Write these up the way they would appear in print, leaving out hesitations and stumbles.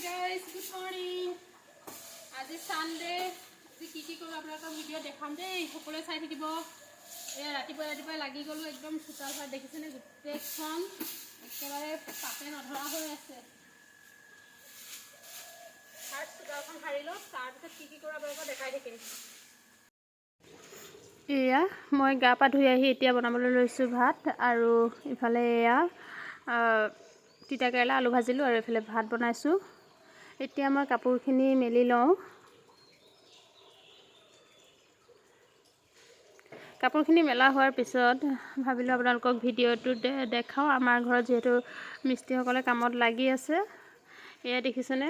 guys, good morning. আজি Sunday. আজি কি কৰো আপোনালোকৰ ভিডিও দেখাম দেই। সকলোৱে চাই থাকিব। এ ৰাতিপুৱা লাগি গলো একদম চোতাল ভাত দেখিছেনে গোটেইখন একেবাৰে পাতে নধৰা হৈ আছে। ফাৰ্ষ্ট চোতালখন সাৰি লওঁ তাৰপিছত কি কৰো আপোনালোকক দেখাই থাকিম। এয়া মই গা পা ধুই আহি এতিয়া বনাবলৈ লৈছোঁ ভাত আৰু ইফালে এয়া তিতা কেৰেলা আলু ভাজিলোঁ আৰু এইফালে ভাত বনাইছোঁ। এতিয়া মই কাপোৰখিনি মেলি লওঁ। কাপোৰখিনি মেলা হোৱাৰ পিছত ভাবিলোঁ আপোনালোকক ভিডিঅ'টো দেখাওঁ। আমাৰ ঘৰত যিহেতু মিস্ত্ৰীসকলে কামত লাগি আছে। এয়া দেখিছেনে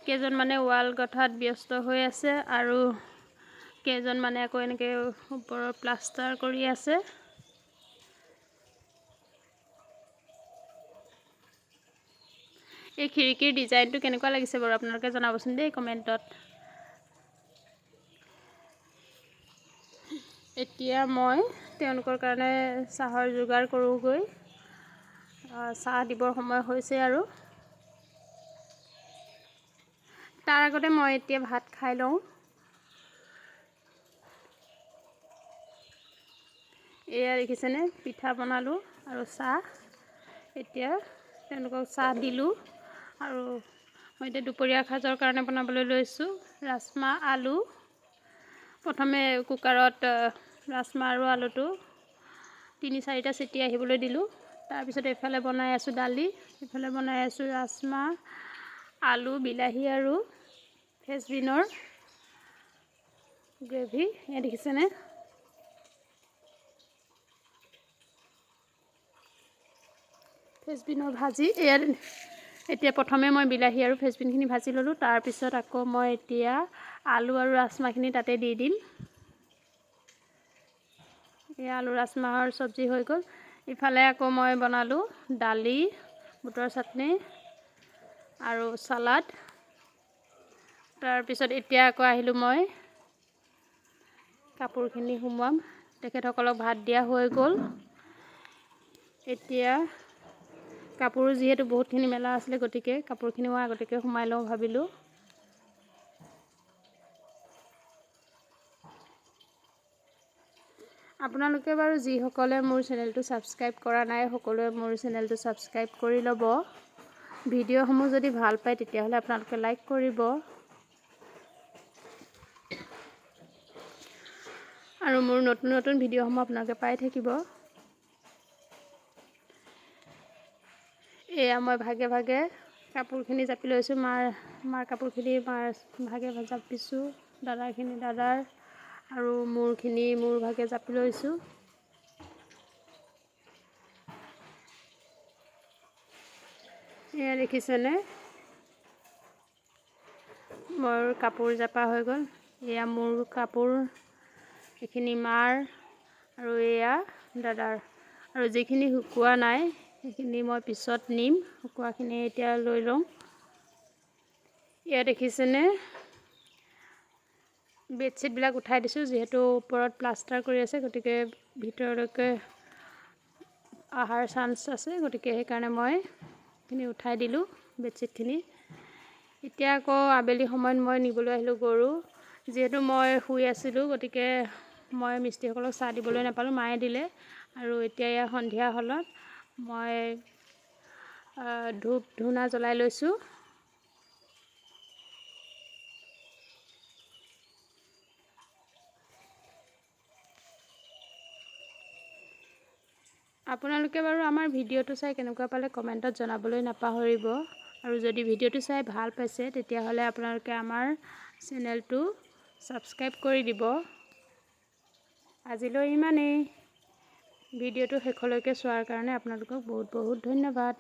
কেইজনমানে ৱাল গঠাত ব্যস্ত হৈ আছে আৰু কেইজনমানে আকৌ এনেকৈ ওপৰৰ প্লাষ্টাৰ কৰি আছে। এই খিৰিকীৰ ডিজাইনটো কেনেকুৱা লাগিছে বাৰু আপোনালোকে জনাবচোন দেই কমেণ্টত। এতিয়া মই তেওঁলোকৰ কাৰণে চাহৰ যোগাৰ কৰোঁগৈ। চাহ দিবৰ সময় হৈছে আৰু তাৰ আগতে মই এতিয়া ভাত খাই লওঁ। এয়া দেখিছেনে পিঠা বনালোঁ আৰু চাহ। এতিয়া তেওঁলোকক চাহ দিলোঁ আৰু মই এতিয়া দুপৰীয়া সাজৰ কাৰণে বনাবলৈ লৈছোঁ ৰাজমাহ আলু। প্ৰথমে কুকাৰত ৰাজমাহ আৰু আলুটো ৩-৪টা চিটি আহিবলৈ দিলোঁ। তাৰপিছত এইফালে বনাই আছোঁ দালি, এইফালে বনাই আছোঁ ৰাজমাহ আলু বিলাহী আৰু ফ্ৰেঞ্চবিনৰ গ্ৰেভি। এয়া দেখিছেনে ফ্ৰেঞ্চবিনৰ ভাজি। এতিয়া প্ৰথমে মই বিলাহী আৰু ফ্ৰেঞ্চবিনখিনি ভাজি ল'লোঁ। তাৰপিছত আকৌ মই এতিয়া আলু আৰু ৰাজমাহখিনি তাতে দি দিম। এয়া আলু ৰাজমাহৰ চব্জি হৈ গ'ল। ইফালে আকৌ মই বনালোঁ দালি, বুটৰ চাটনি আৰু চালাড। তাৰপিছত এতিয়া আকৌ আহিলোঁ মই কাপোৰখিনি সুমুৱাম। তেখেতসকলক ভাত দিয়া হৈ গ'ল। এতিয়া কাপোৰো যিহেতু বহুতখিনি মেলা আছিলে গতিকে কাপোৰখিনি মই আগতীয়াকৈ সোমাই লওঁ ভাবিলোঁ। আপোনালোকে বাৰু যিসকলে মোৰ চেনেলটো ছাবস্ক্ৰাইব কৰা নাই সকলোৱে মোৰ চেনেলটো ছাবস্ক্ৰাইব কৰি ল'ব। ভিডিঅ'সমূহ যদি ভাল পায় তেতিয়াহ'লে আপোনালোকে লাইক কৰিব আৰু মোৰ নতুন ভিডিঅ'সমূহ আপোনালোকে পাই থাকিব। এয়া মই ভাগে ভাগে কাপোৰখিনি জাপি লৈছোঁ। মাৰ কাপোৰখিনি মাৰ ভাগে জাপিছোঁ, দাদাৰখিনি দাদাৰ আৰু মোৰখিনি মোৰ ভাগে জাপি লৈছোঁ। এয়া দেখিছেনে মোৰ কাপোৰ জাপা হৈ গ'ল। এয়া মোৰ কাপোৰ, এইখিনি মাৰ আৰু এয়া দাদাৰ। আৰু যিখিনি শুকোৱা নাই সেইখিনি মই পিছত নিম। শুকোৱাখিনি এতিয়া লৈ লওঁ। এয়া দেখিছেনে বেডশ্বীটবিলাক উঠাই দিছোঁ। যিহেতু ওপৰত প্লাষ্টাৰ কৰি আছে গতিকে ভিতৰলৈকে অহাৰ চান্স আছে, গতিকে সেইকাৰণে মই এইখিনি উঠাই দিলোঁ বেডশ্বীটখিনি। এতিয়া আকৌ আবেলি সময়ত মই নিবলৈ আহিলোঁ গৰু। যিহেতু মই শুই আছিলোঁ গতিকে মই মিস্ত্ৰীসকলক চাহ দিবলৈ নাপালোঁ, মায়ে দিলে। আৰু এতিয়া এয়া সন্ধিয়া হ'লত মই ধূপ ধূনা জ্বলাই লৈছোঁ। আপোনালোকে বাৰু আমাৰ ভিডিঅ'টো চাই কেনেকুৱা পালে কমেণ্টত জনাবলৈ নাপাহৰিব। আৰু যদি ভিডিঅ'টো চাই ভাল পাইছে তেতিয়াহ'লে আপোনালোকে আমাৰ চেনেলটো ছাবস্ক্ৰাইব কৰি দিব। আজিলৈ ইমানেই। ভিডিঅ'টো শেষলৈকে চোৱাৰ কাৰণে আপোনালোকক বহুত ধন্যবাদ।